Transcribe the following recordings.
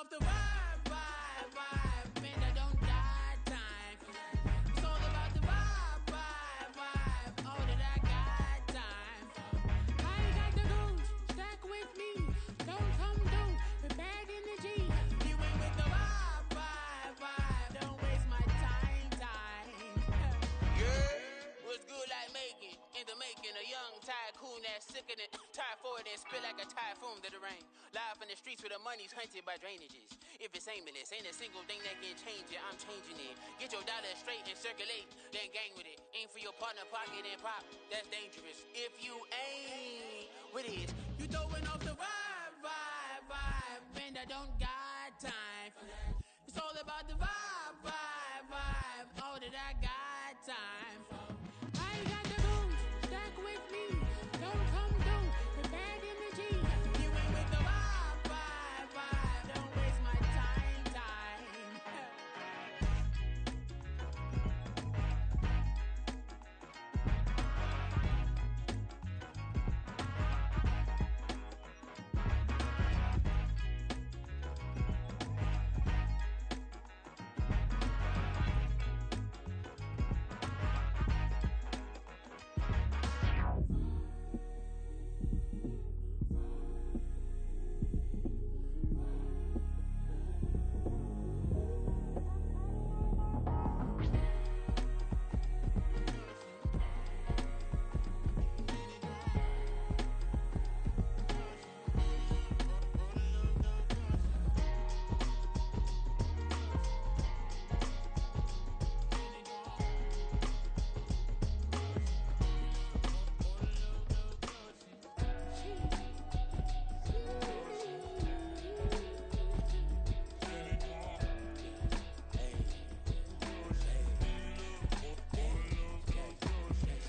off the vibe, vibe, vibe. Man, I don't got time. It's all about the vibe, vibe, vibe. All that I got time. I ain't got the goons, stack with me. Don't come through with bad energy. You ain't with the vibe, vibe, vibe. Don't waste my time, time. Yeah, what's good like making? In the making, a young tycoon that's sickening. Tie forward and spit like a typhoon to the rain. Live in the streets where the money's hunted by drainages. If it's aimless, ain't a single thing that can change it. I'm changing it. Get your dollar straight and circulate, then gang with it. Aim for your partner, pocket and pop. That's dangerous. If you ain't with it, you throwing off the vibe, vibe, vibe. Man, I don't got time for that. It's all about the vibe, vibe, vibe. All that I got time for. I ain't got the goons, stack with me. Don't come through with bad energy. You ain't with the vibe, vibe, vibe. Don't waste my time, time.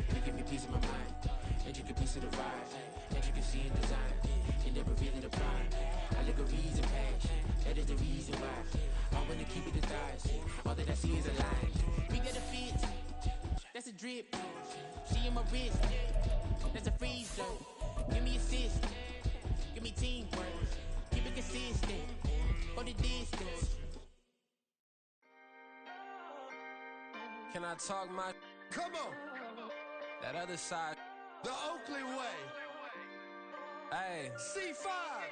You give me peace of my mind, and you get peace of the ride, that you can see in design, and never really the prime. Allegories and passion, that is the reason why I wanna keep it in thighs. All that I see is a line. We got a fit, that's a drip. She in my wrist, that's a freezer. Give me assist, give me teamwork, keep it consistent, go the distance. Can I talk my? Come on, That other side. the Oakley way. Hey. C5.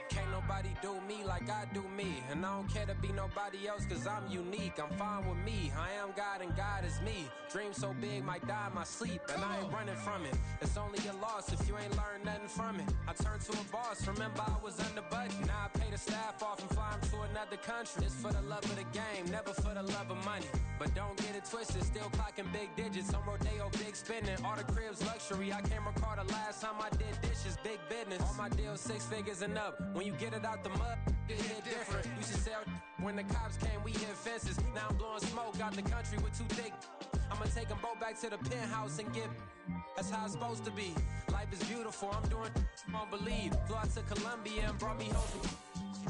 Can't nobody do me like I do me. And I don't care to be nobody else cause I'm unique. I'm fine with me. I am God and God is me. Dream so big might die in my sleep. And I ain't running from it. It's only a loss if you ain't learned nothing from it. I turned to a boss. Remember I was under budget. Now I pay the staff off and fly 'em to another country. It's for the love of the game, never for the love of money. But don't get it twisted, still clocking big digits. I'm Rodeo, big spending. All the cribs luxury. I can't recall the last time I did dishes, big business. All my deals 6 figures and up. When you get it out the mud, it hit different. Used to sell when the cops came, we hit fences. Now I'm blowing smoke out the country with 2 thick. I'ma take them both back to the penthouse and get. That's how it's supposed to be. Life is beautiful, I'm doing won't believe. Flew out to Colombia and brought me home.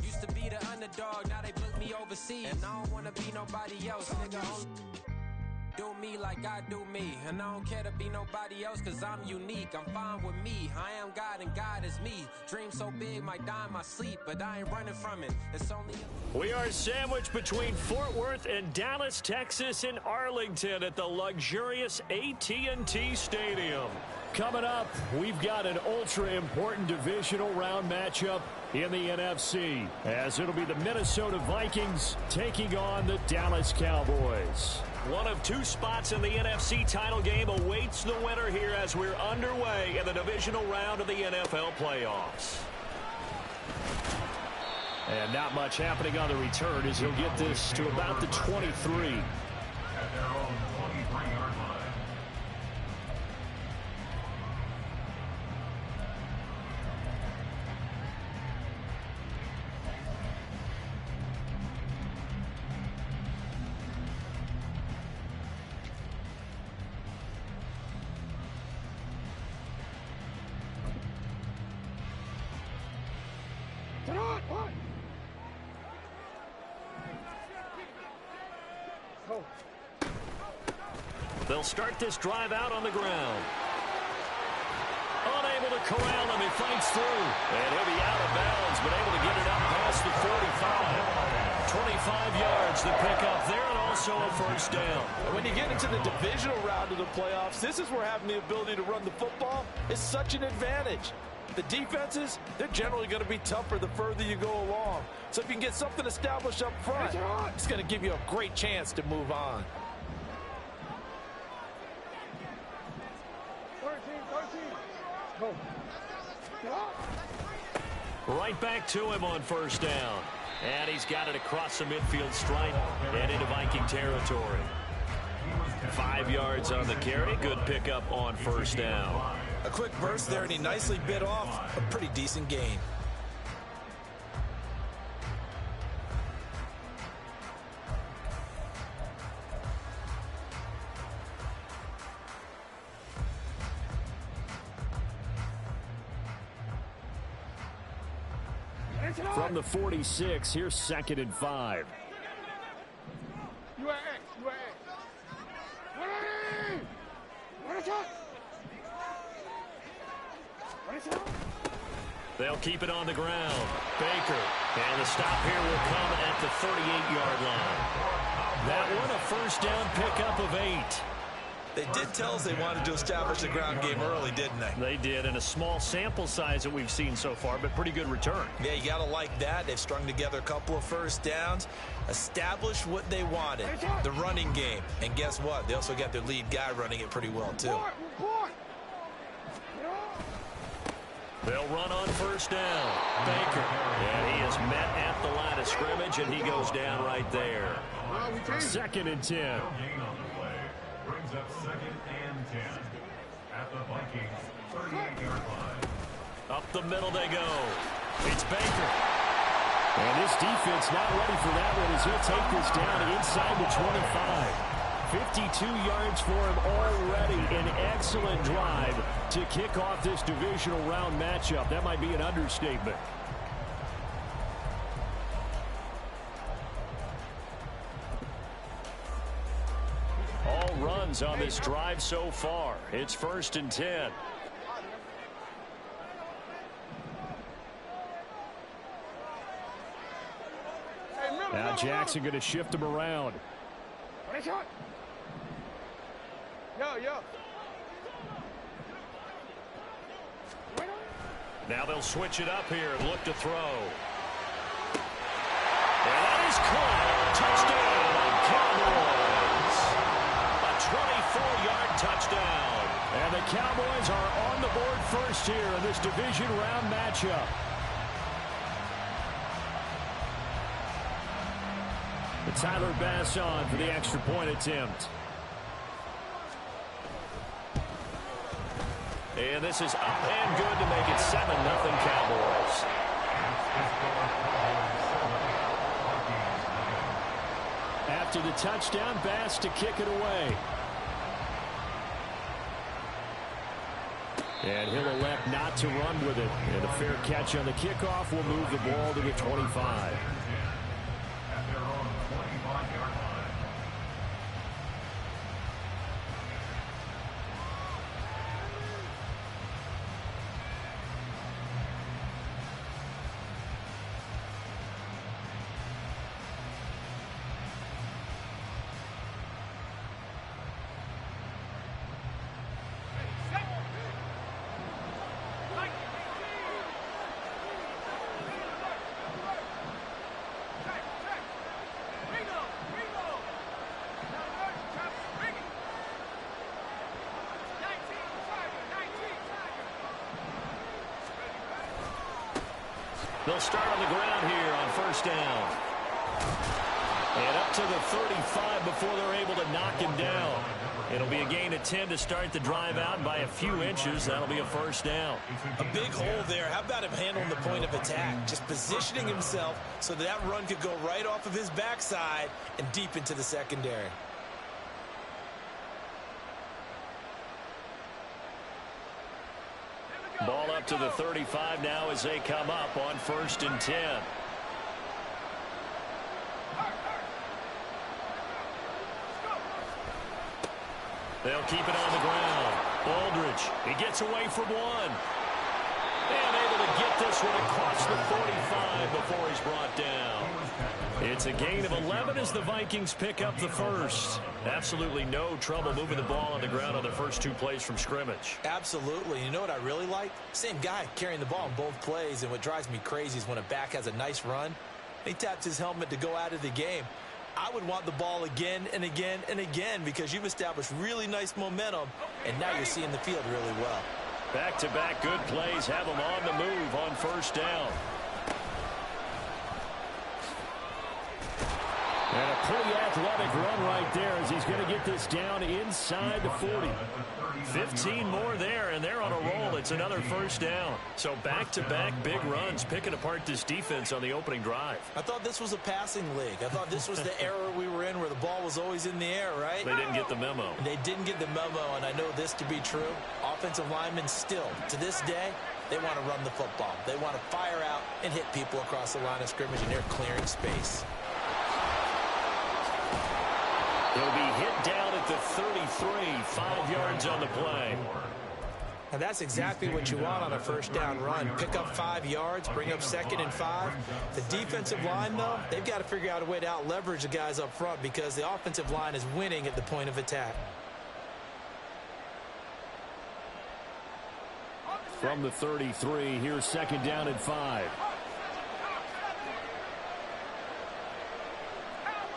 Used to be the underdog, now they book me overseas. And I don't wanna be nobody else, nigga. Do me like I do me. And I don't care to be nobody else cause I'm unique. I'm fine with me. I am God and God is me. Dream so big might die in my sleep, but I ain't running from it. It's only We are sandwiched between Fort Worth and Dallas, Texas, and Arlington at the luxurious AT&T Stadium. Coming up, we've got an ultra-important divisional round matchup in the NFC, as it'll be the Minnesota Vikings taking on the Dallas Cowboys. One of 2 spots in the NFC title game awaits the winner here as we're underway in the divisional round of the NFL playoffs. And not much happening on the return as he'll get this to about the 23. At their own 23-yard line. They'll start this drive out on the ground. Unable to corral him. He fights through. And he'll be out of bounds, but able to get it up past the 45. 25 yards, the pickup there, and also a first down. And when you get into the divisional round of the playoffs, this is where having the ability to run the football is such an advantage. The defenses, they're generally going to be tougher the further you go along. So if you can get something established up front, it's going to give you a great chance to move on. Right back to him on first down. And he's got it across the midfield stripe and into Viking territory. 5 yards on the carry. Good pickup on first down. A quick burst there, and he nicely bit off a pretty decent gain. From the 46, here's 2nd and 5. They'll keep it on the ground. Baker. And the stop here will come at the 38-yard line. That one a first down pickup of 8. They did tell us they wanted to establish the ground game early, didn't they? They did, and a small sample size that we've seen so far, but pretty good return. Yeah, you got to like that. They've strung together a couple of first downs, established what they wanted, the running game. And guess what? They also got their lead guy running it pretty well, too. They'll run on first down. Baker. And he is met at the line of scrimmage, and he goes down right there. 2nd and 10. Brings up 2nd and 10 at the Vikings 38-yard line. Up the middle they go. It's Baker. And this defense not ready for that one as he'll take this down inside the 25. 52 yards for him already. An excellent drive to kick off this divisional round matchup. That might be an understatement. All runs on this drive so far. It's 1st and 10. Now Jackson going to shift him around. Now they'll switch it up here and look to throw. And that is caught. Touchdown, Cowboys. A 24-yard touchdown. And the Cowboys are on the board first here in this division round matchup. And Tyler Bass on for the extra point attempt. And this is up and good to make it 7-0 Cowboys. After the touchdown, Bass to kick it away. And he'll elect not to run with it. And a fair catch on the kickoff will move the ball to the 25. At their own 25-yard line. They'll start on the ground here on first down. And up to the 35 before they're able to knock him down. It'll be a gain of 10 to start the drive out by a few inches. That'll be a first down. A big hole there. How about him handling the point of attack? Just positioning himself so that run could go right off of his backside and deep into the secondary. Ball up to the 35 now as they come up on 1st and 10. They'll keep it on the ground. Aldridge, he gets away from one. And able to get this one across the 45 before he's brought down. It's a gain of 11 as the Vikings pick up the first. Absolutely no trouble moving the ball on the ground on the first 2 plays from scrimmage. Absolutely. You know what I really like? Same guy carrying the ball in both plays, and what drives me crazy is when a back has a nice run, he taps his helmet to go out of the game. I would want the ball again and again and again because you've established really nice momentum, and now you're seeing the field really well. Back-to-back good plays have him on the move on first down. And a pretty athletic run right there as he's going to get this down inside the 40. 15 more there, and they're on a roll. It's another first down. So back-to-back big runs, picking apart this defense on the opening drive. I thought this was a passing league. I thought this was the era we were in where the ball was always in the air, right? They didn't get the memo. They didn't get the memo, and I know this to be true. Offensive linemen still, to this day, they want to run the football. They want to fire out and hit people across the line of scrimmage, and they're clearing space. He'll be hit down at the 33, 5 yards on the play. And that's exactly what you want on a first down run. Pick up 5 yards, bring up 2nd and 5. The defensive line, though, they've got to figure out a way to out-leverage the guys up front because the offensive line is winning at the point of attack. From the 33, here's 2nd down and 5.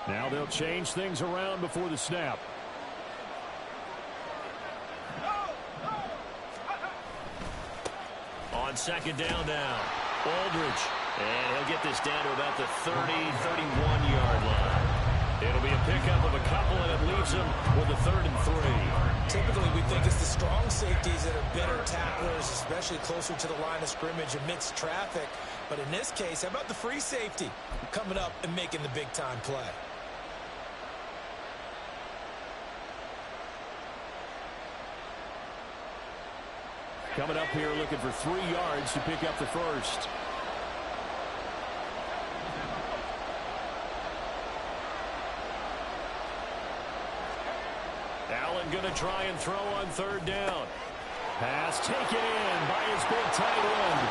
Now they'll change things around before the snap. On 2nd down now, Aldridge. And he'll get this down to about the 30, 31-yard line. It'll be a pickup of a couple, and it leaves him with a 3rd and 3. Typically, we think it's the strong safeties that are better tacklers, especially closer to the line of scrimmage amidst traffic. But in this case, how about the free safety coming up and making the big-time play? Coming up here looking for 3 yards to pick up the first. Allen going to try and throw on 3rd down. Pass taken in by his big tight end.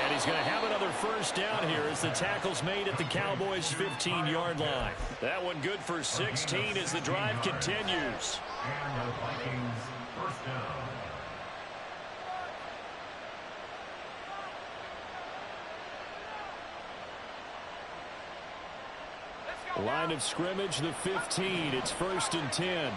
And he's going to have another first down here as the tackle's made at the Cowboys' 15-yard line. That one good for 16 as the drive continues. And the Vikings first down. Line of scrimmage, the 15. It's 1st and 10.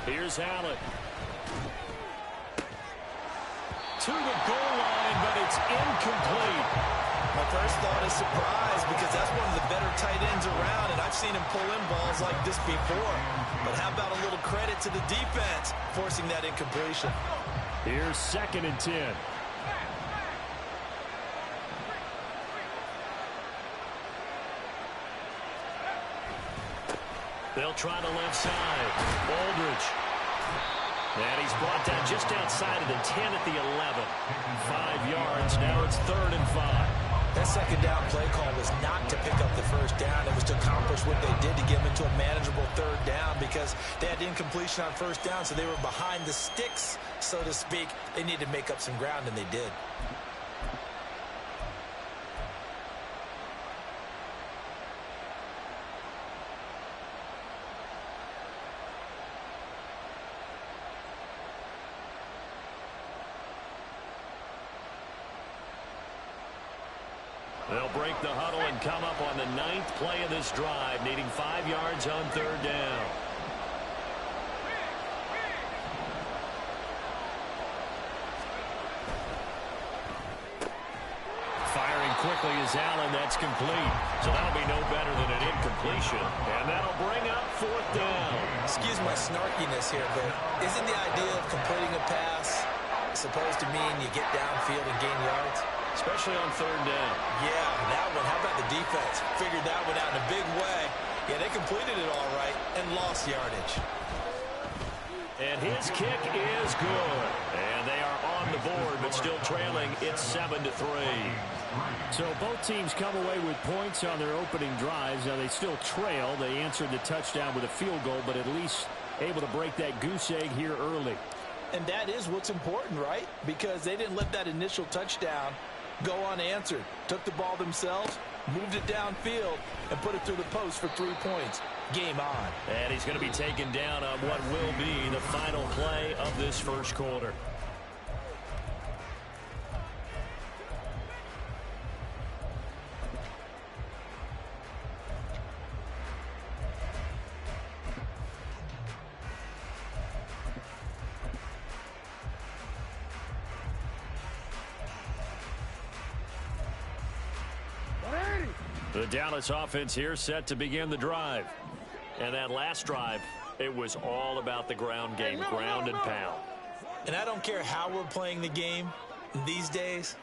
Here's Allen. To the goal line, but it's incomplete. My first thought is surprise because that's one of the better tight ends around, and I've seen him pull in balls like this before. But how about a little credit to the defense forcing that incompletion? Here's 2nd and 10. They'll try the left side. Aldridge. And he's brought down just outside of the 10 at the 11. 5 yards. Now it's 3rd and 5. That 2nd down play call was not to pick up the first down. It was to accomplish what they did to get them into a manageable 3rd down because they had incompletion on first down, so they were behind the sticks, so to speak. They needed to make up some ground, and they did. They'll break the huddle and come up on the 9th play of this drive, needing 5 yards on 3rd down. Firing quickly is Allen. That's complete. So that'll be no better than an incompletion. And that'll bring up 4th down. Excuse my snarkiness here, but isn't the idea of completing a pass supposed to mean you get downfield and gain yards? Especially on 3rd down. Yeah, that one. How about the defense? Figured that one out in a big way. Yeah, they completed it all right and lost yardage. And his kick is good. And they are on the board, but still trailing. It's 7-3. So both teams come away with points on their opening drives. Now they still trail. They answered the touchdown with a field goal, but at least able to break that goose egg here early. And that is what's important, right? Because they didn't let that initial touchdown go unanswered. Took the ball themselves, moved it downfield, and put it through the post for 3 points. Game on. And he's going to be taken down on what will be the final play of this first quarter. The Dallas offense here set to begin the drive. And that last drive, it was all about the ground game, ground and pound. And I don't care how we're playing the game these days,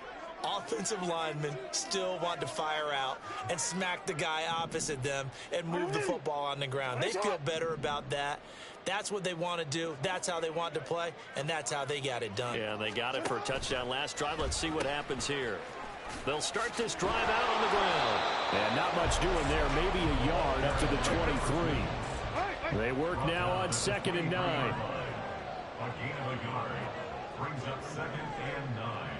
offensive linemen still want to fire out and smack the guy opposite them and move the football on the ground. They feel better about that. That's what they want to do. That's how they want to play, and that's how they got it done. Yeah, they got it for a touchdown last drive. Let's see what happens here. They'll start this drive out on the ground. And not much doing there, maybe a yard up to the 23. They work now on 2nd and 9. A gain of a yard brings up 2nd and 9.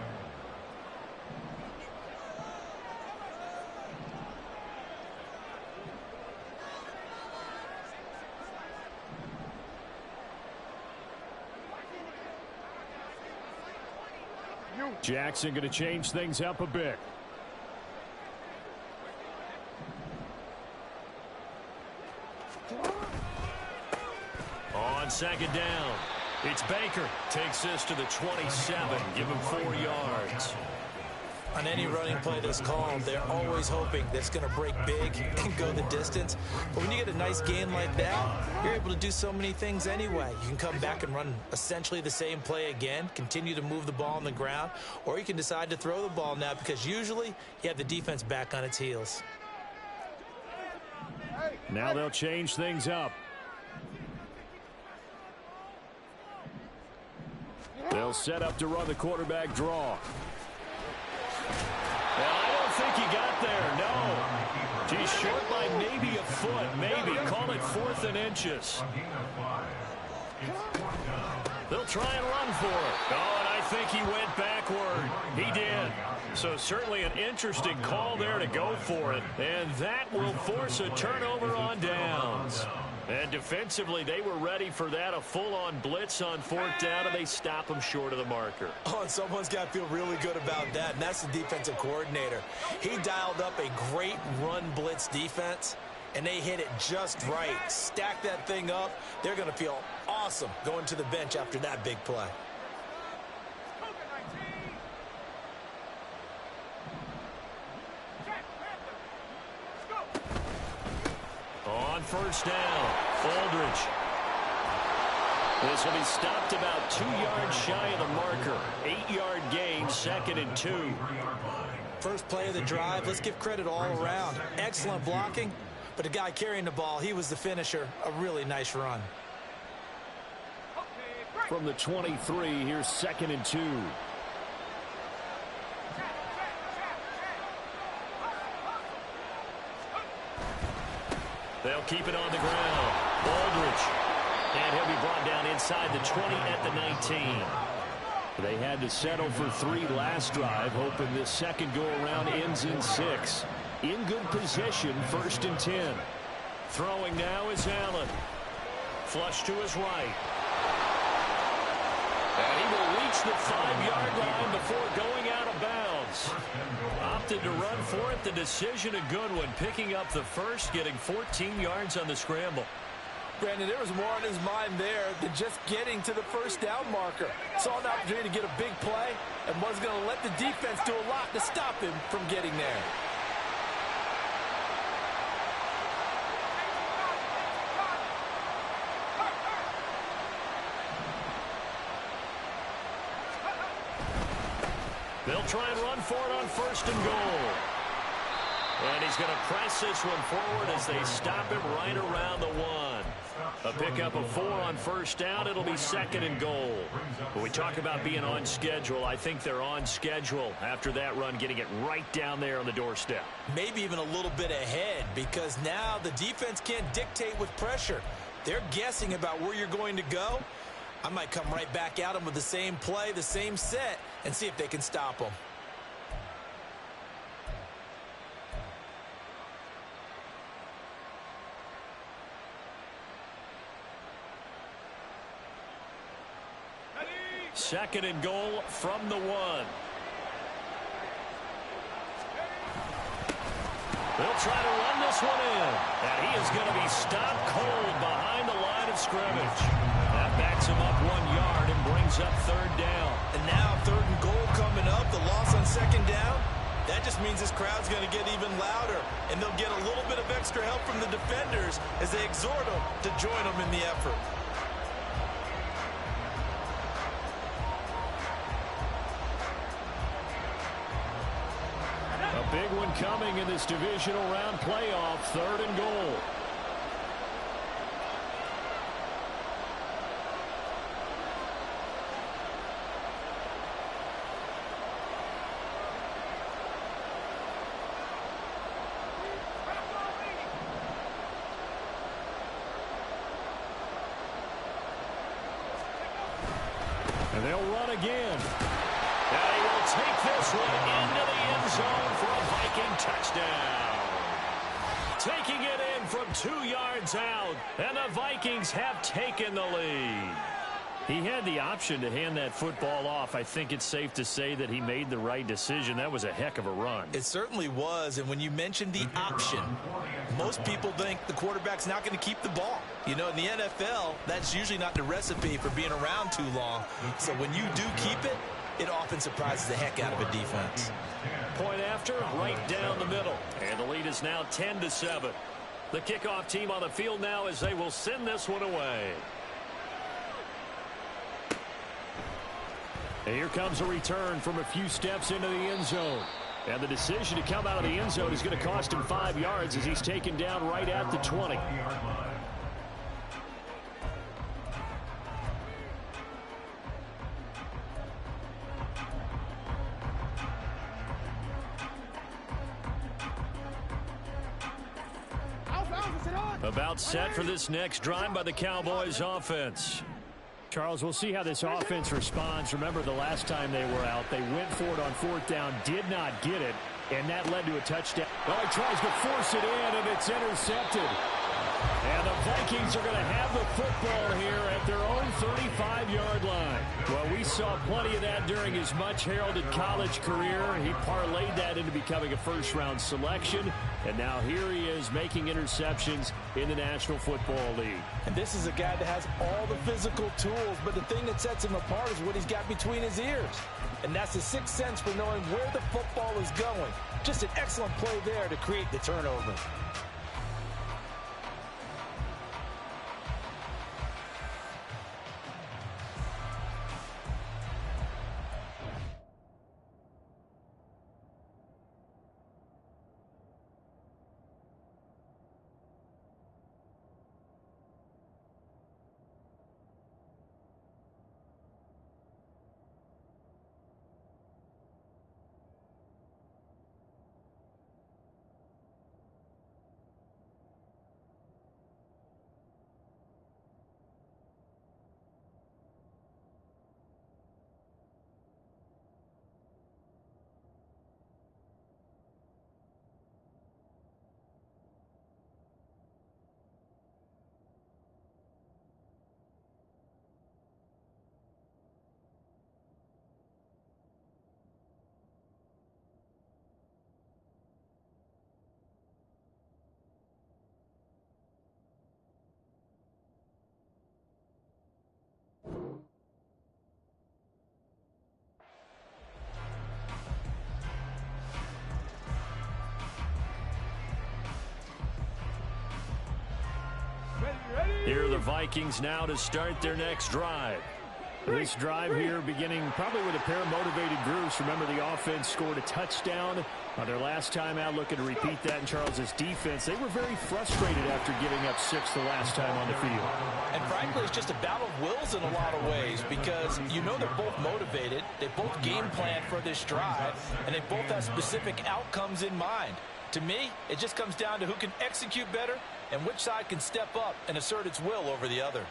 Jackson going to change things up a bit. On 2nd down, it's Baker. Takes this to the 27. Give him 4 yards. On any running play that's called, they're always hoping that it's going to break big and go the distance. But when you get a nice gain like that, you're able to do so many things anyway. You can come back and run essentially the same play again, continue to move the ball on the ground, or you can decide to throw the ball now because usually you have the defense back on its heels. Now they'll change things up. They'll set up to run the quarterback draw. Well, I don't think he got there, no. He's short by maybe a foot, maybe. Call it 4th and inches. They'll try and run for it. Oh, and I think he went backward. He did. So certainly an interesting call there to go for it. And that will force a turnover on downs. And defensively, they were ready for that, a full-on blitz on 4th down, and they stop them short of the marker. Oh, and someone's got to feel really good about that, and that's the defensive coordinator. He dialed up a great run blitz defense, and they hit it just right. Stack that thing up. They're going to feel awesome going to the bench after that big play. On 1st down, Aldridge. This will be stopped about 2 yards shy of the marker. 8-yard gain, 2nd and 2. First play of the drive, let's give credit all around. Excellent blocking, but the guy carrying the ball, he was the finisher. A really nice run. From the 23, here's 2nd and 2. They'll keep it on the ground. Aldridge. And he'll be brought down inside the 20 at the 19. They had to settle for 3 last drive, hoping this second go-around ends in 6. In good position, 1st and 10. Throwing now is Allen. Flush to his right. And he will reach the 5-yard line before going out of bounds. Opted to run for it. The decision a good one. Picking up the first, getting 14 yards on the scramble. Brandon, there was more on his mind there than just getting to the 1st down marker. Saw an opportunity to get a big play and was going to let the defense do a lot to stop him from getting there. They'll try and run for it on 1st and goal. And he's going to press this one forward as they stop him right around the 1. A pickup of 4 on first down. It'll be 2nd and goal. When we talk about being on schedule, I think they're on schedule after that run, getting it right down there on the doorstep. Maybe even a little bit ahead, because now the defense can't dictate with pressure. They're guessing about where you're going to go. I might come right back at them with the same play, the same set, and see if they can stop them. Second and goal from the 1. They'll try to run this one in. And he is going to be stopped cold behind the line of scrimmage. That backs him up 1 yard and brings up 3rd down. And now 3rd and goal coming up. The loss on 2nd down. That just means this crowd's going to get even louder. And they'll get a little bit of extra help from the defenders as they exhort them to join them in the effort. Big one coming in this divisional round playoff. 3rd and goal. And they'll run again. And he will take this one into the end zone for a Viking touchdown. Taking it in from 2 yards out, and the Vikings have taken the lead. He had the option to hand that football off. I think it's safe to say that he made the right decision. That was a heck of a run. It certainly was, and when you mentioned the option, most people think the quarterback's not going to keep the ball. You know, in the NFL, that's usually not the recipe for being around too long. So when you do keep it, it often surprises the heck out of a defense. Point after, right down the middle. And the lead is now 10-7. The kickoff team on the field now as they will send this one away. And here comes a return from a few steps into the end zone. And the decision to come out of the end zone is going to cost him 5 yards as he's taken down right at the 20. About set for this next drive by the Cowboys offense. Charles, we'll see how this offense responds. Remember, the last time they were out, they went for it on 4th down, did not get it, and that led to a touchdown. Oh, he tries to force it in, and it's intercepted. And the Vikings are going to have the football here at their own 35-yard line. Well, we saw plenty of that during his much-heralded college career. He parlayed that into becoming a first-round selection, and now here he is making interceptions in the National Football League. And this is a guy that has all the physical tools, but the thing that sets him apart is what he's got between his ears. And that's the sixth sense for knowing where the football is going. Just an excellent play there to create the turnover. Here are the Vikings now to start their next drive. This drive here beginning probably with a pair of motivated groups. Remember, the offense scored a touchdown on their last time out, looking to repeat that in Charles's defense. They were very frustrated after giving up 6 the last time on the field. And frankly, it's just a battle of wills in a lot of ways because you know they're both motivated. They both game plan for this drive, and they both have specific outcomes in mind. To me, it just comes down to who can execute better and which side can step up and assert its will over the other.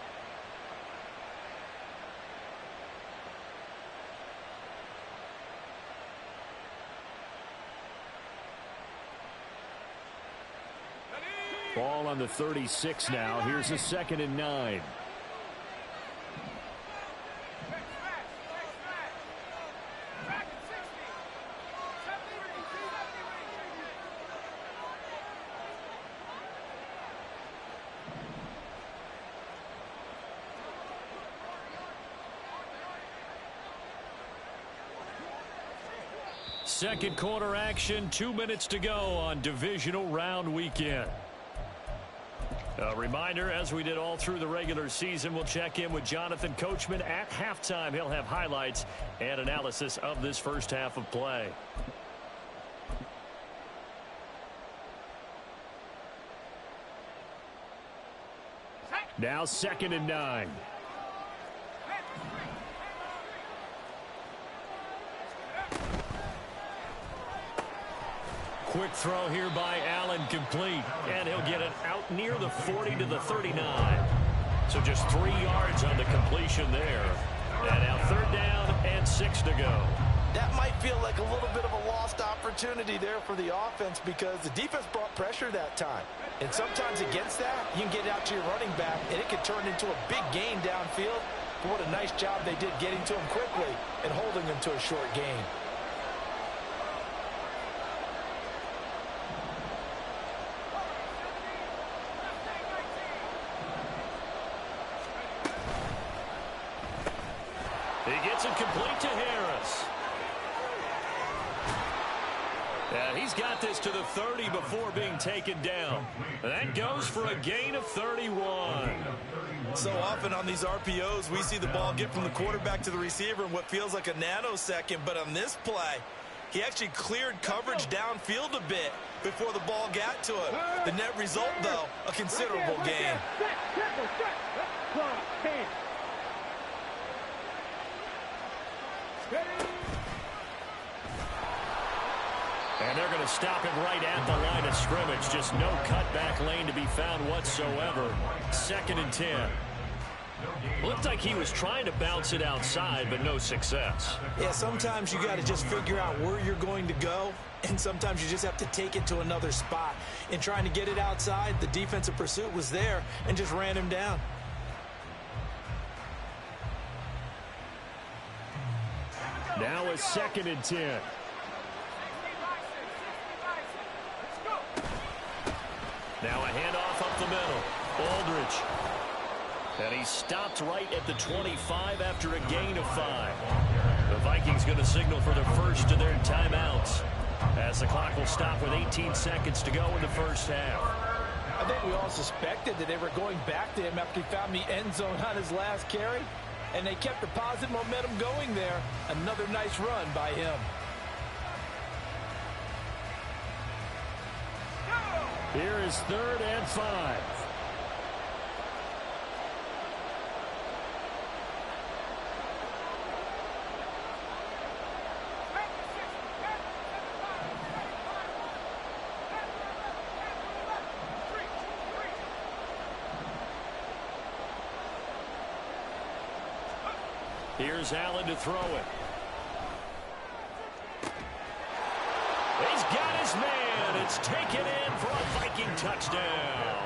Ball on the 36 now. Here's a 2nd and 9. Second quarter action, 2 minutes to go on divisional round weekend. A reminder, as we did all through the regular season, we'll check in with Jonathan Coachman at halftime. He'll have highlights and analysis of this first half of play. Now 2nd and 9. Quick throw here by Allen, complete. And he'll get it out near the 40 to the 39. So just 3 yards on the completion there. And now 3rd down and 6 to go. That might feel like a little bit of a lost opportunity there for the offense because the defense brought pressure that time. And sometimes against that, you can get out to your running back, and it could turn into a big gain downfield. But what a nice job they did getting to him quickly and holding him to a short gain. He gets it complete to Harris. And he's got this to the 30 before being taken down. That goes for a gain of 31. So often on these RPOs, we see the ball get from the quarterback to the receiver in what feels like a nanosecond. But on this play, he actually cleared coverage downfield a bit before the ball got to him. The net result, though, a considerable gain. And they're going to stop him right at the line of scrimmage. Just no cutback lane to be found whatsoever. 2nd and 10. Looked like he was trying to bounce it outside, but no success. Yeah, sometimes you got to just figure out where you're going to go, and sometimes you just have to take it to another spot. In trying to get it outside, the defensive pursuit was there and just ran him down. Now a 2nd and 10. Now a handoff up the middle. Aldridge. And he stopped right at the 25 after a gain of 5. The Vikings going to signal for the first of their timeouts as the clock will stop with 18 seconds to go in the first half. I think we all suspected that they were going back to him after he found the end zone on his last carry, and they kept the positive momentum going there. Another nice run by him. Here is 3rd and 5. Here's Allen to throw it. He's got his man. It's taken in for a Viking touchdown.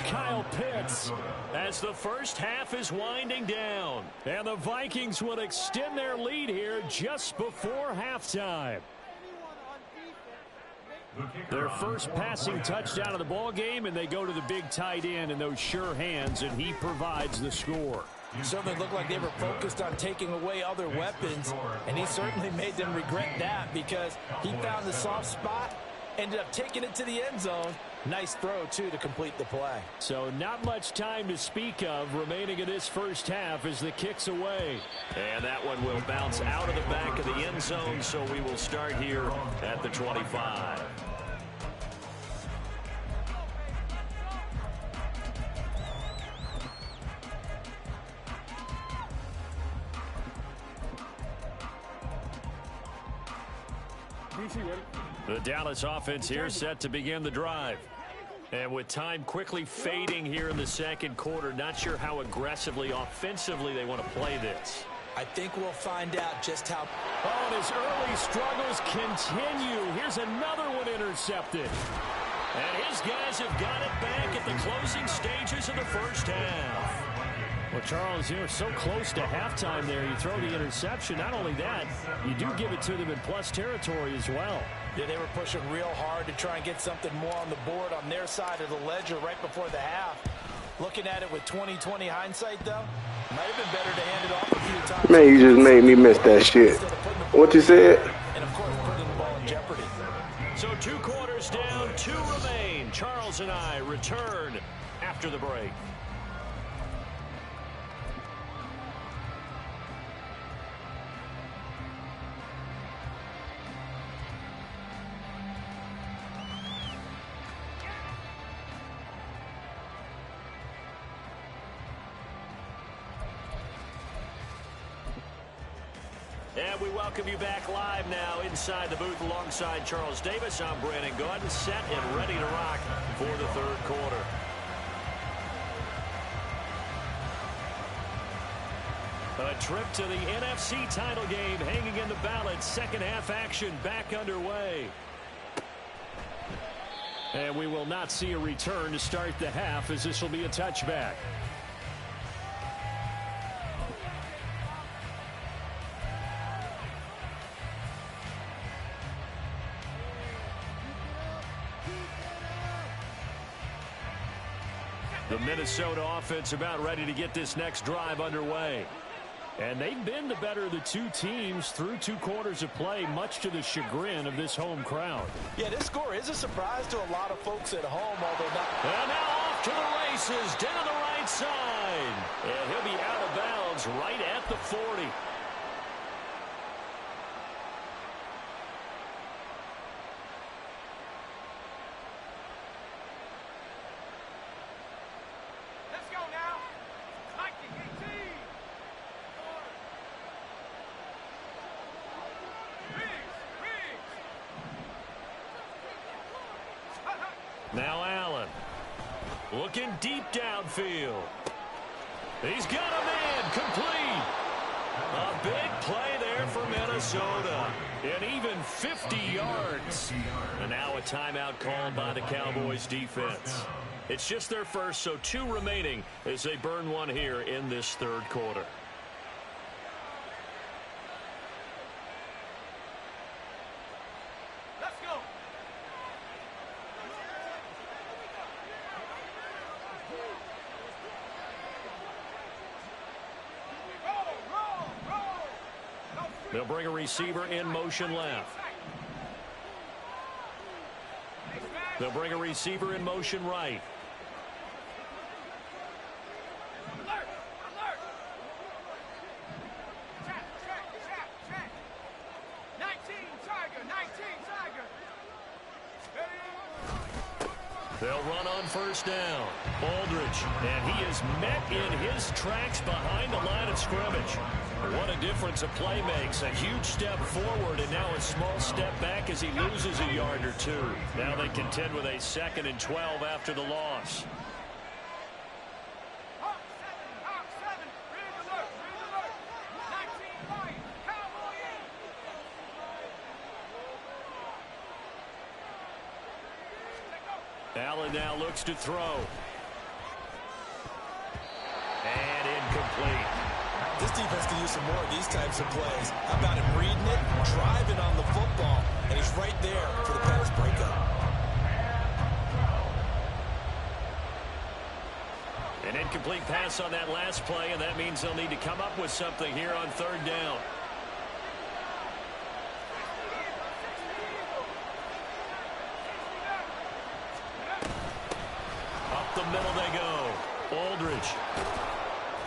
Kyle Pitts as the first half is winding down. And the Vikings will extend their lead here just before halftime. Their first passing touchdown of the ball game, and they go to the big tight end in those sure hands, and he provides the score. Certainly looked like they were focused on taking away other weapons, and he certainly made them regret that because he found the soft spot, ended up taking it to the end zone, Nice throw, too, to complete the play. So not much time to speak of remaining in this first half as the kick's away. And that one will bounce out of the back of the end zone, so we will start here at the 25. The Dallas offense here set to begin the drive. And with time quickly fading here in the second quarter, not sure how aggressively, offensively they want to play this. I think we'll find out just how. Oh, and his early struggles continue. Here's another one intercepted. And his guys have got it back at the closing stages of the first half. Well, Charles, you're so close to halftime there. You throw the interception. Not only that, you do give it to them in plus territory as well. Yeah, they were pushing real hard to try and get something more on the board on their side of the ledger right before the half. Looking at it with 20/20 hindsight, though, might have been better to hand it off a few times. Man, you just made me miss that shit. What you said? And, of course, putting the ball in jeopardy. So 2 quarters down, 2 remain. Charles and I return after the break. And we welcome you back live now inside the booth alongside Charles Davis. I'm Brandon Gordon, set and ready to rock for the third quarter. A trip to the NFC title game hanging in the balance. Second half action back underway. And we will not see a return to start the half, as this will be a touchback. The Minnesota offense about ready to get this next drive underway. And they've been the better of the two teams through 2 quarters of play, much to the chagrin of this home crowd. Yeah, this score is a surprise to a lot of folks at home, although not. And now off to the races, down the right side. And he'll be out of bounds right at the 40. Now Allen, looking deep downfield. He's got a man, complete. A big play there for Minnesota. And even 50 yards. And now a timeout called by the Cowboys defense. It's just their first, so 2 remaining as they burn one here in this third quarter. They'll bring a receiver in motion left. They'll bring a receiver in motion right. They'll run on first down. Aldridge, and he is met in his tracks behind the line of scrimmage. What a difference a play makes. A huge step forward and now a small step back as he loses a yard or 2. Now they contend with a 2nd and 12 after the loss. Allen now looks to throw. And incomplete. This defense can use some more of these types of plays. How about him reading it, driving on the football, and he's right there for the pass breakup. An incomplete pass on that last play, and that means they'll need to come up with something here on 3rd down. the middle they go. Aldridge.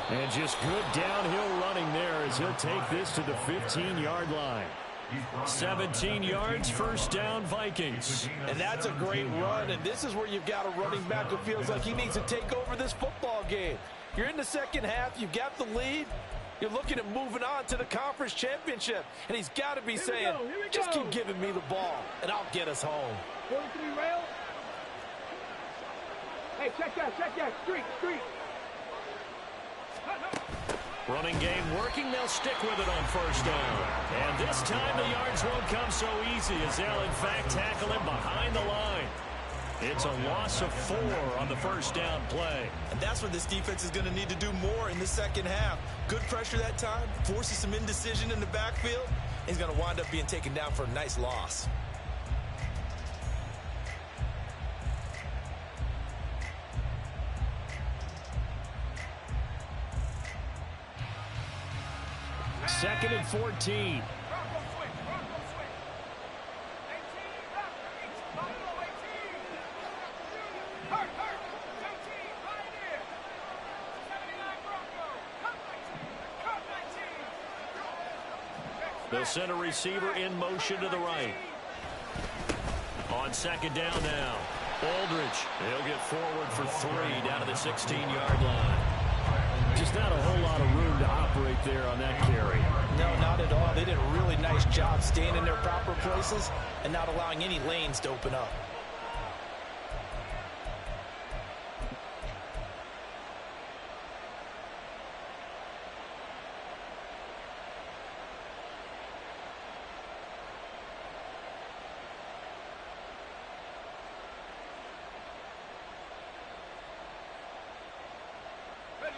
And just good downhill running there as he'll take this to the 15-yard line. 17 yards, first down, Vikings. And that's a great run, and this is where you've got a running back who feels like he needs to take over this football game. You're in the second half, you've got the lead, you're looking at moving on to the conference championship, and he's got to be saying, just keep giving me the ball, and I'll get us home. 43 rail. Hey, check that, street. Running game working, they'll stick with it on first down. And this time the yards won't come so easy as they'll in fact tackle him behind the line. It's a loss of 4 on the first down play. And that's where this defense is going to need to do more in the second half. Good pressure that time, forces some indecision in the backfield. He's going to wind up being taken down for a nice loss. Second and 14. They'll send a receiver in motion to the right. On second down now. Aldridge. He'll get forward for 3 down to the 16-yard line. Just not a whole lot of room to operate there on that carry. No, not at all. They did a really nice job staying in their proper places and not allowing any lanes to open up.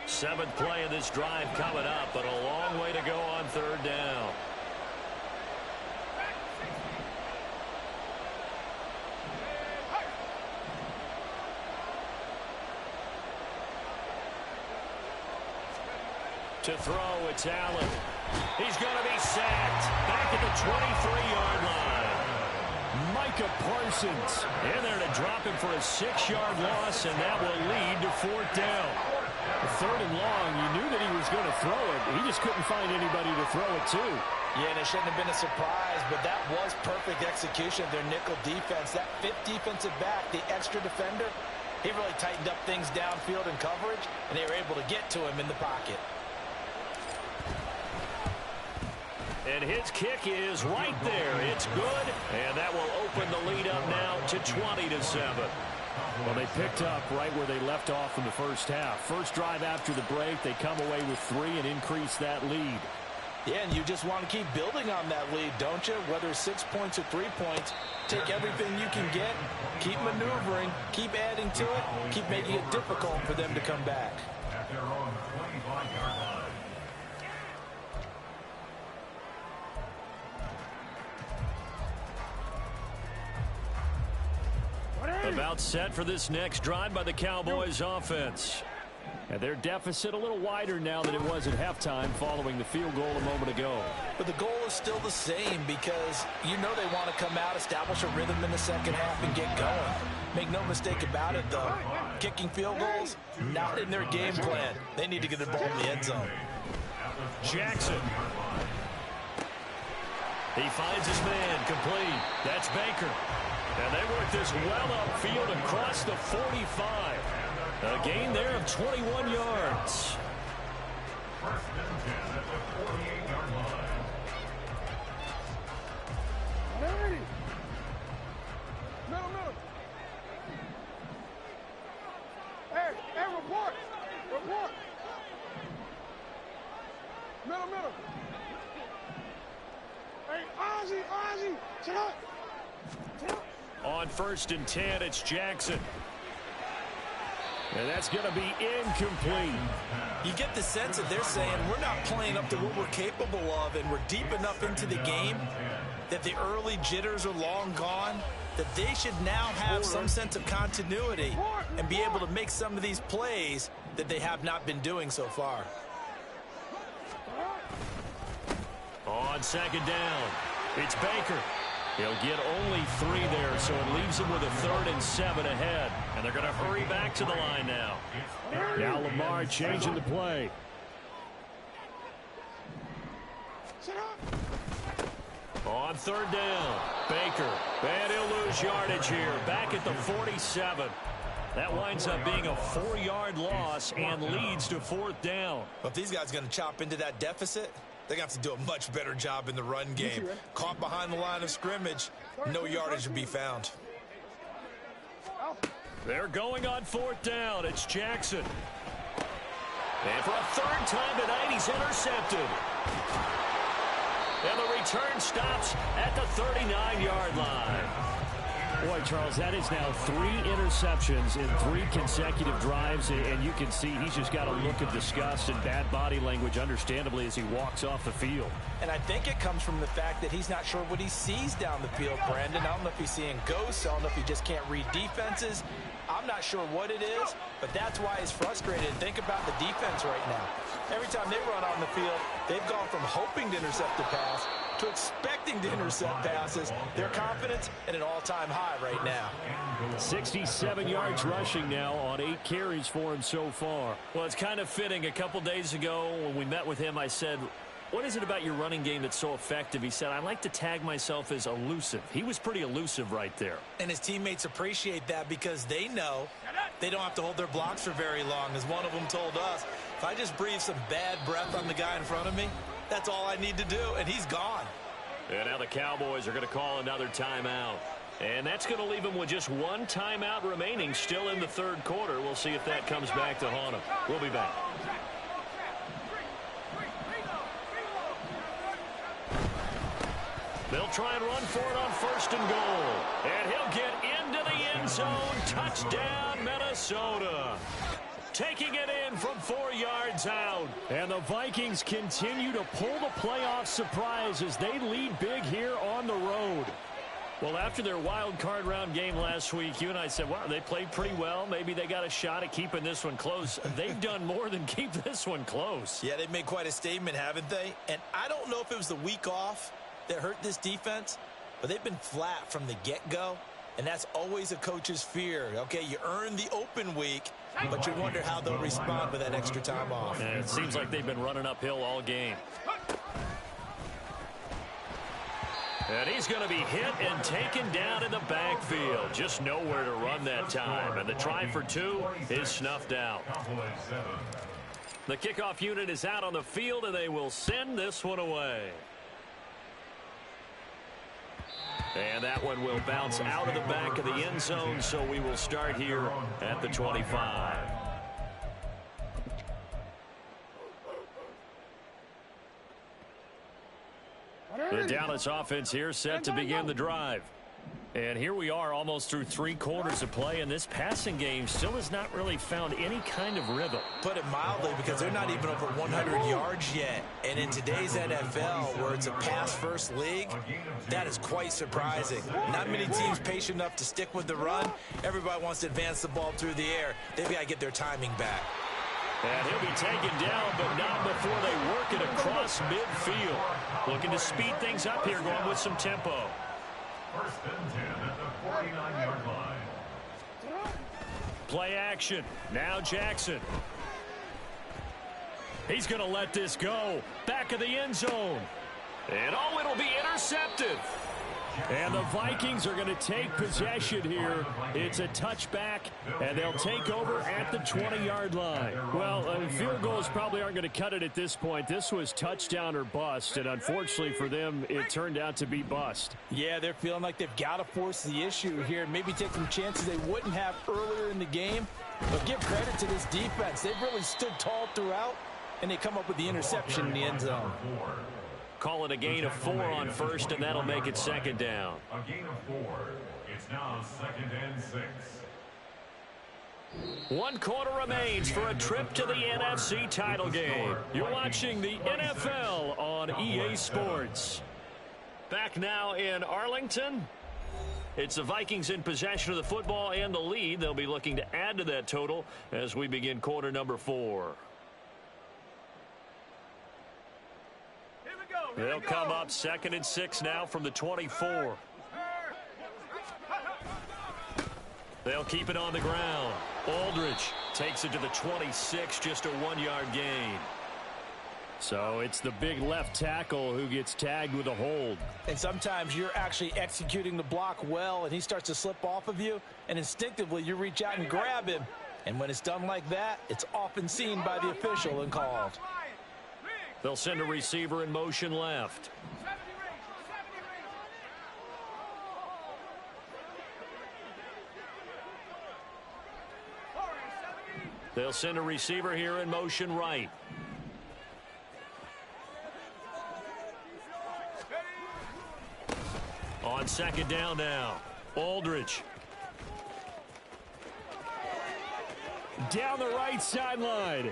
Seventh play of this drive coming up, but a long way to go on third down. To throw, it's Allen. He's going to be sacked. Back at the 23-yard line. Micah Parsons in there to drop him for a 6-yard loss, and that will lead to fourth down. Third and long, you knew that he was going to throw it. He just couldn't find anybody to throw it to. Yeah, and it shouldn't have been a surprise, but that was perfect execution of their nickel defense. That fifth defensive back, the extra defender, he really tightened up things downfield in coverage, and they were able to get to him in the pocket. And his kick is right there. It's good, and that will open the lead up now to 20-7. Well, they picked up right where they left off in the first half. First drive after the break, they come away with 3 and increase that lead. Yeah, and you just want to keep building on that lead, don't you? Whether it's 6 points or 3 points, take everything you can get, keep maneuvering, keep adding to it, keep making it difficult for them to come back. At their own 25-yard line. About set for this next drive by the Cowboys offense. And their deficit a little wider now than it was at halftime following the field goal a moment ago. But the goal is still the same because you know they want to come out, establish a rhythm in the second half, and get going. Make no mistake about it, though. Kicking field goals, not in their game plan. They need to get the ball in the end zone. Jackson. He finds his man complete. That's Baker. And they work this well upfield across the 45. A gain there of 21 yards. First and 10 at the 48-yard line. Middle. Hey, report. Middle. Hey, Ozzy, check out. On first and 10, it's Jackson. And that's going to be incomplete. You get the sense that they're saying we're not playing up to what we're capable of, and we're deep enough into the game that the early jitters are long gone, that they should now have some sense of continuity and be able to make some of these plays that they have not been doing so far. On second down, it's Baker. He'll get only 3 there, so it leaves him with a 3rd and 7 ahead. And they're going to hurry back to the line now. Now Lamar changing the play. On 3rd down, Baker. And he'll lose yardage here. Back at the 47. That winds up being a 4-yard loss and leads to 4th down. But if these guys are going to chop into that deficit, they're going to have to do a much better job in the run game. Caught behind the line of scrimmage, no yardage to be found. They're going on 4th down. It's Jackson. And for a 3rd time tonight, he's intercepted. And the return stops at the 39-yard line. Boy, Charles, that is now 3 interceptions in 3 consecutive drives, and you can see he's just got a look of disgust and bad body language, understandably, as he walks off the field. And I think it comes from the fact that he's not sure what he sees down the field, Brandon. I don't know if he's seeing ghosts. I don't know if he just can't read defenses. I'm not sure what it is, but that's why he's frustrated. Think about the defense right now. Every time they run on the field, they've gone from hoping to intercept the pass to expecting to intercept passes. Their confidence at an all-time high right now. 67 yards rushing now on 8 carries for him so far. Well, it's kind of fitting. A couple days ago when we met with him, I said, what is it about your running game that's so effective? He said, I like to tag myself as elusive. He was pretty elusive right there. And his teammates appreciate that because they know they don't have to hold their blocks for very long. As one of them told us, if I just breathe some bad breath on the guy in front of me, that's all I need to do, and he's gone. And now the Cowboys are going to call another timeout. And that's going to leave him with just 1 timeout remaining still in the 3rd quarter. We'll see if that comes back to haunt him. We'll be back. They'll try and run for it on 1st and goal. And he'll get into the end zone. Touchdown, Minnesota. Taking it in from 4 yards out. And the Vikings continue to pull the playoff surprise as they lead big here on the road. Well, after their wild card round game last week, you and I said, wow, they played pretty well. Maybe they got a shot at keeping this one close. They've done more than keep this one close. Yeah, they've made quite a statement, haven't they? And I don't know if it was the week off that hurt this defense, but they've been flat from the get-go. And that's always a coach's fear. Okay, you earn the open week, but you wonder how they'll respond with that extra time off. And it seems like they've been running uphill all game. And he's going to be hit and taken down in the backfield. Just nowhere to run that time. And the try for 2 is snuffed out. The kickoff unit is out on the field, and they will send this one away. And that one will bounce out of the back of the end zone, so we will start here at the 25. The Dallas offense here set to begin the drive. And here we are almost through 3 quarters of play, and this passing game still has not really found any kind of rhythm. Put it mildly, because they're not even over 100 yards yet. And in today's NFL, where it's a pass-first league, that is quite surprising. Not many teams patient enough to stick with the run. Everybody wants to advance the ball through the air. They've got to get their timing back. And he'll be taken down, but not before they work it across midfield. Looking to speed things up here, going with some tempo. 1st and 10 at the 49-yard line. Play action. Now Jackson. He's going to let this go. Back of the end zone. And oh, it'll be intercepted. And the Vikings are going to take possession here. It's a touchback, and they'll take over at the 20-yard line. Well, field goals probably aren't going to cut it at this point. This was touchdown or bust, and unfortunately for them, it turned out to be bust. Yeah, they're feeling like they've got to force the issue here, maybe take some chances they wouldn't have earlier in the game. But give credit to this defense. They've really stood tall throughout, and they come up with the interception in the end zone. Call it a gain of 4 on 1st, and that'll make it 2nd down. A gain of 4. It's now 2nd and 6. 1 quarter remains for a trip to the NFC title game. You're watching the NFL on EA Sports. Back now in Arlington. It's the Vikings in possession of the football and the lead. They'll be looking to add to that total as we begin quarter number 4. They'll come up 2nd and 6 now from the 24. They'll keep it on the ground. Aldridge takes it to the 26, just a 1-yard gain. So it's the big left tackle who gets tagged with a hold. And sometimes you're actually executing the block well, and he starts to slip off of you, and instinctively you reach out and grab him. And when it's done like that, it's often seen by the official and called. They'll send a receiver in motion left. They'll send a receiver here in motion right. On second down now, Aldridge. Down the right sideline.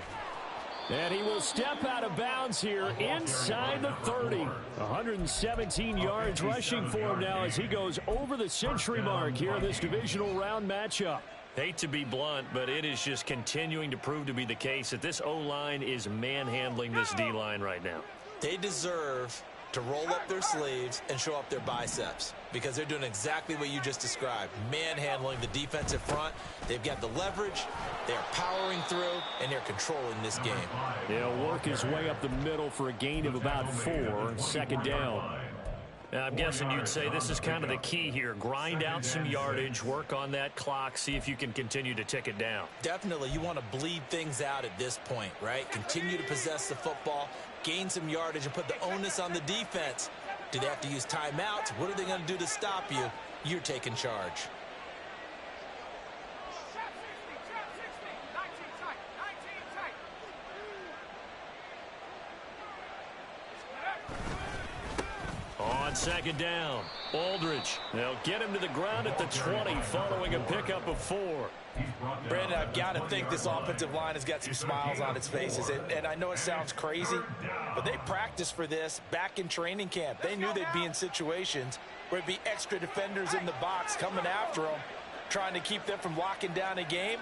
And he will step out of bounds here inside the 30. 117 yards rushing for him now as he goes over the century mark here in this divisional round matchup. Hate to be blunt, but it is just continuing to prove to be the case that this O-line is manhandling this D-line right now. They deserve to roll up their sleeves and show up their biceps because they're doing exactly what you just described, manhandling the defensive front. They've got the leverage, they're powering through, and they're controlling this game. They'll work his way up the middle for a gain of about 4, second down. I'm guessing you'd say this is kind of the key here. Grind out some yardage, work on that clock, see if you can continue to tick it down. Definitely, you want to bleed things out at this point, right? Continue to possess the football, gain some yardage, and put the onus on the defense. Do they have to use timeouts? What are they going to do to stop you? You're taking charge. On second down, Aldridge. They'll get him to the ground at the 20 following a pickup of 4. Brandon, I've got to think this offensive line has got some smiles on its faces. And I know it sounds crazy, but they practiced for this back in training camp. They knew they'd be in situations where it'd be extra defenders in the box coming after them, trying to keep them from locking down a game.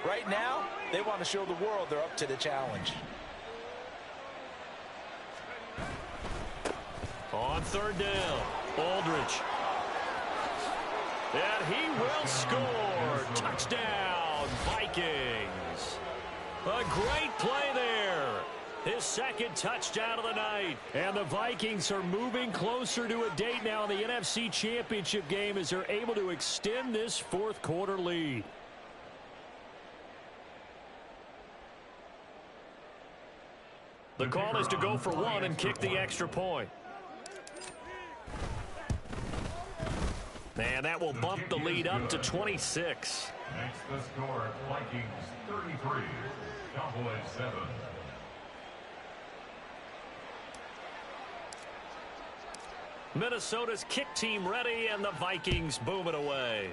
Right now, they want to show the world they're up to the challenge. On third down, Aldridge. And he will score. Touchdown, Vikings. A great play there. His second touchdown of the night. And the Vikings are moving closer to a date now in the NFC Championship game as they're able to extend this fourth quarter lead. The call is to go for 1 and kick the extra point. And that will bump the lead up to 26. Next the score, Vikings 33, Cowboys 7. Minnesota's kick team ready, and the Vikings boom it away.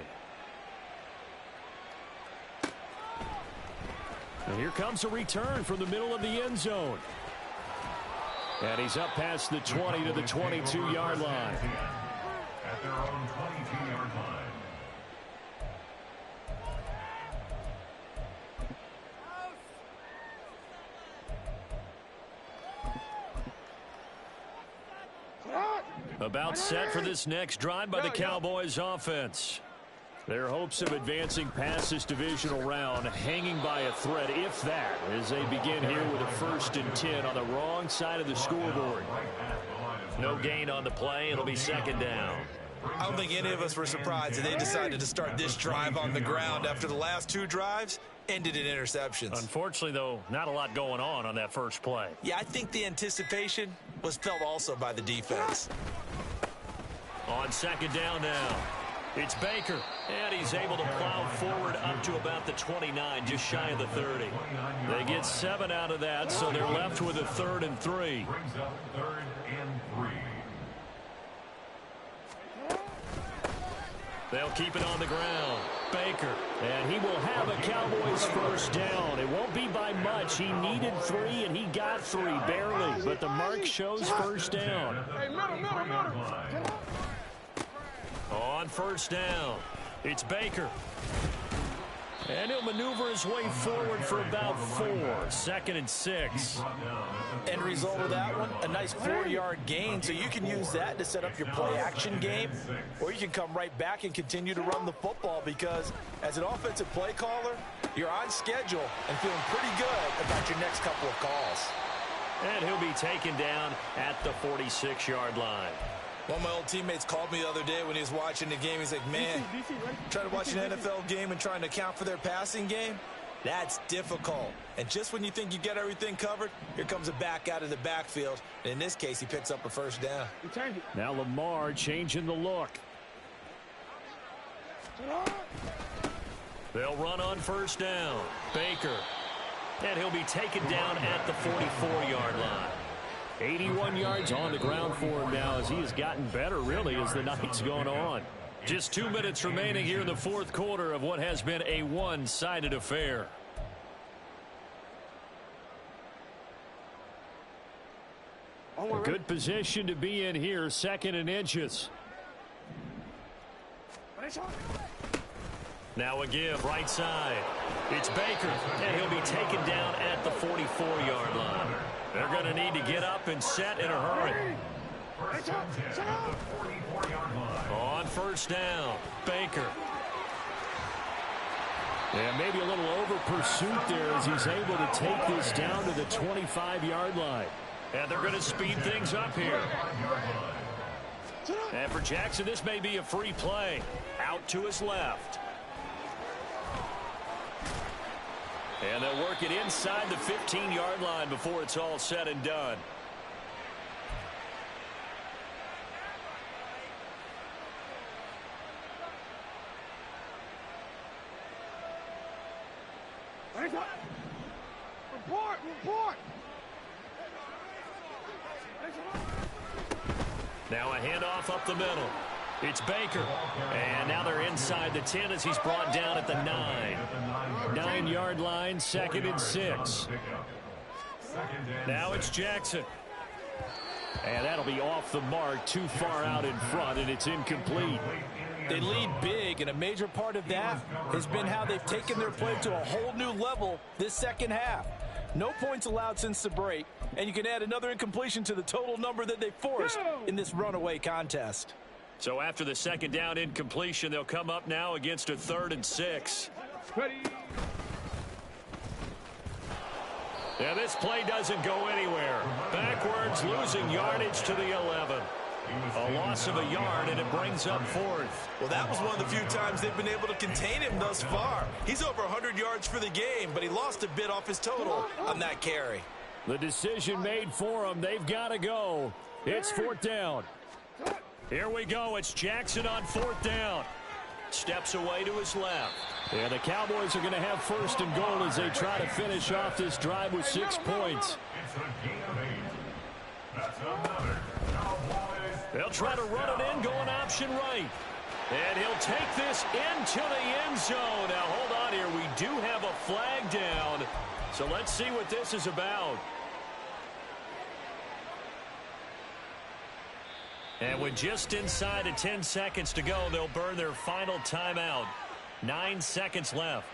And here comes a return from the middle of the end zone. And he's up past the 20 to the 22-yard line. At their own 22-yard line. About set for this next drive by the Cowboys offense. Their hopes of advancing past this divisional round hanging by a thread, if that, as they begin here with a 1st and 10 on the wrong side of the scoreboard. No gain on the play. It'll be second down. I don't think any of us were surprised that they decided to start this drive on the ground after the last 2 drives ended in interceptions. Unfortunately, though, not a lot going on that first play. Yeah, I think the anticipation was felt also by the defense. On second down now, it's Baker, and he's able to plow forward up to about the 29, just shy of the 30. They get 7 out of that, so they're left with a 3rd and 3. Brings up 3rd and 3. They'll keep it on the ground. Baker, and he will have a Cowboys first down. It won't be by much. He needed 3, and he got 3, barely. But the mark shows first down. Hey, middle. On first down, it's Baker. And he'll maneuver his way forward for about 4. 2nd and 6. End result of that one, a nice 4-yard gain. So you can use that to set up your play-action game, or you can come right back and continue to run the football because as an offensive play caller, you're on schedule and feeling pretty good about your next couple of calls. And he'll be taken down at the 46-yard line. One of my old teammates called me the other day when he was watching the game. He's like, man, trying to watch an NFL game and trying to account for their passing game, that's difficult. And just when you think you get everything covered, here comes a back out of the backfield. And in this case, he picks up a first down. Now Lamar changing the look. They'll run on first down. Baker. And he'll be taken down at the 44-yard line. 81 yards on the ground for him now as he has gotten better, really, as the night's going on. Just 2 minutes remaining here in the fourth quarter of what has been a one-sided affair. A good position to be in here, 2nd and inches. Now a give, right side. It's Baker, and he'll be taken down at the 44-yard line. They're going to need to get up and set in a hurry. On first down, Baker. And maybe a little over pursuit there as he's able to take this down to the 25-yard line. And they're going to speed things up here. And for Jackson, this may be a free play. Out to his left. And they'll work it inside the 15-yard line before it's all said and done. Report! Now a handoff up the middle. It's Baker. And now they're inside the 10 as he's brought down at the 9. 9-yard line, 2nd and 6. Now it's Jackson. And that'll be off the mark, too far out in front, and it's incomplete. They lead big, and a major part of that has been how they've taken their play to a whole new level this second half. No points allowed since the break, and you can add another incompletion to the total number that they forced in this runaway contest. So after the second down incompletion, they'll come up now against a 3rd and 6. Ready. Yeah, this play doesn't go anywhere. Backwards, losing yardage to the 11. A loss of a yard, and it brings up 4th. Well, that was one of the few times they've been able to contain him thus far. He's over 100 yards for the game, but he lost a bit off his total on that carry. The decision made for him. They've got to go. It's 4th down. Here we go. It's Jackson on 4th down. Steps away to his left. And the Cowboys are going to have 1st and goal as they try to finish off this drive with 6 points. It's a gain of 8. That's another Cowboys. They'll try to run it in, going option right. And he'll take this into the end zone. Now, hold on here. We do have a flag down. So let's see what this is about. And with just inside of 10 seconds to go, they'll burn their final timeout. 9 seconds left.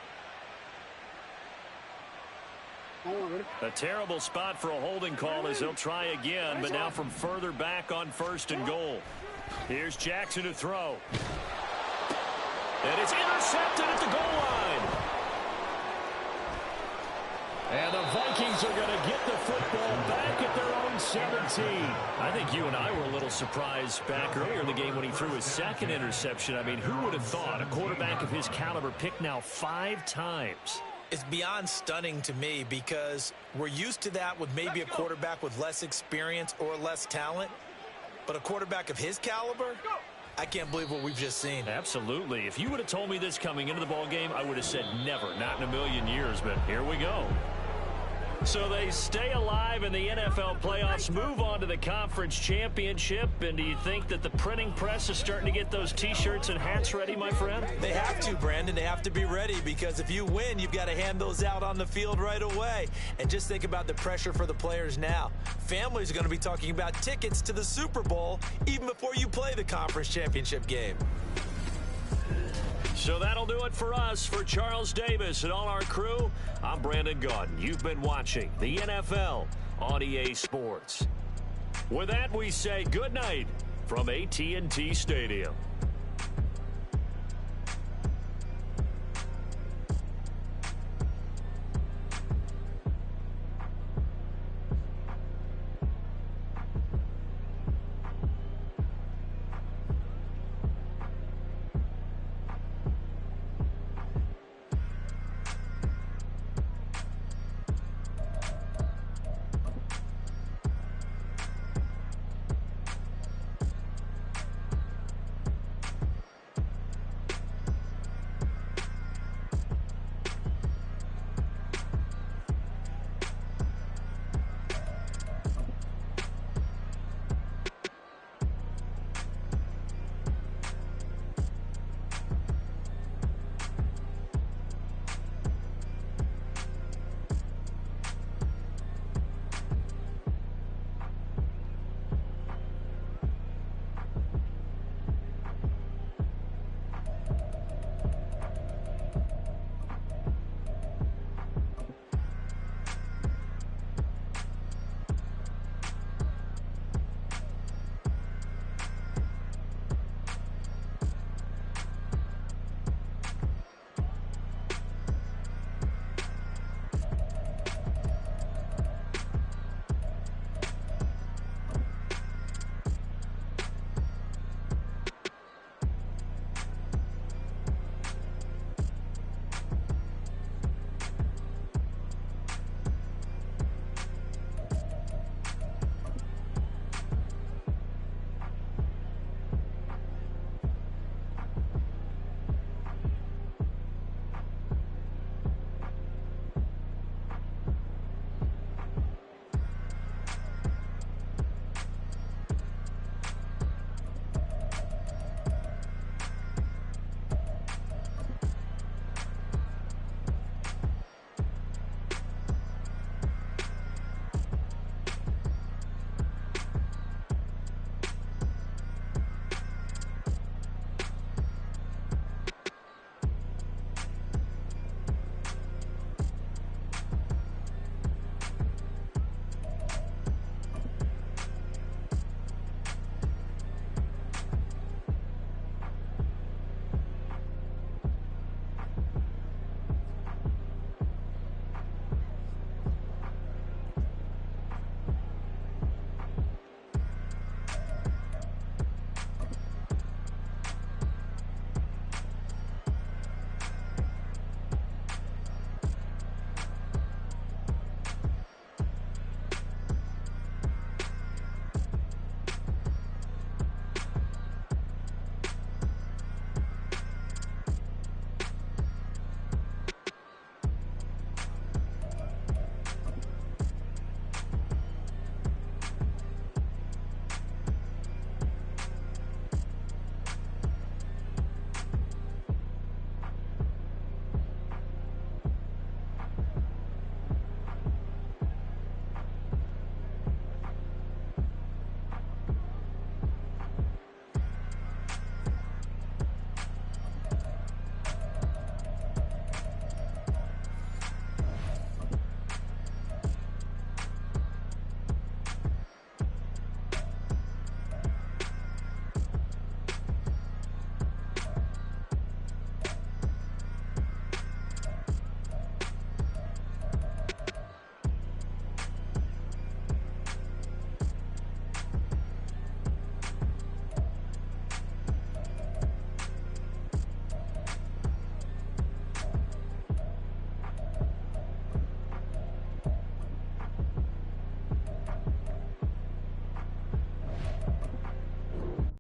A terrible spot for a holding call as they'll try again, but now from further back on 1st and goal. Here's Jackson to throw. And it's intercepted at the goal line. And the Vikings are going to get the football back at their own 17. I think you and I were a little surprised back earlier in the game when he threw his 2nd interception. I mean, who would have thought a quarterback of his caliber picked now 5 times? It's beyond stunning to me because we're used to that with maybe a quarterback with less experience or less talent. But a quarterback of his caliber, I can't believe what we've just seen. Absolutely. If you would have told me this coming into the ball game, I would have said never, not in a million years. But here we go. So they stay alive in the NFL playoffs, move on to the conference championship. And do you think that the printing press is starting to get those T-shirts and hats ready, my friend? They have to, Brandon. They have to be ready because if you win, you've got to hand those out on the field right away. And just think about the pressure for the players now. Families are going to be talking about tickets to the Super Bowl even before you play the conference championship game. So that'll do it for us. For Charles Davis and all our crew, I'm Brandon Gaudin. You've been watching the NFL on EA Sports. With that, we say good night from AT&T Stadium.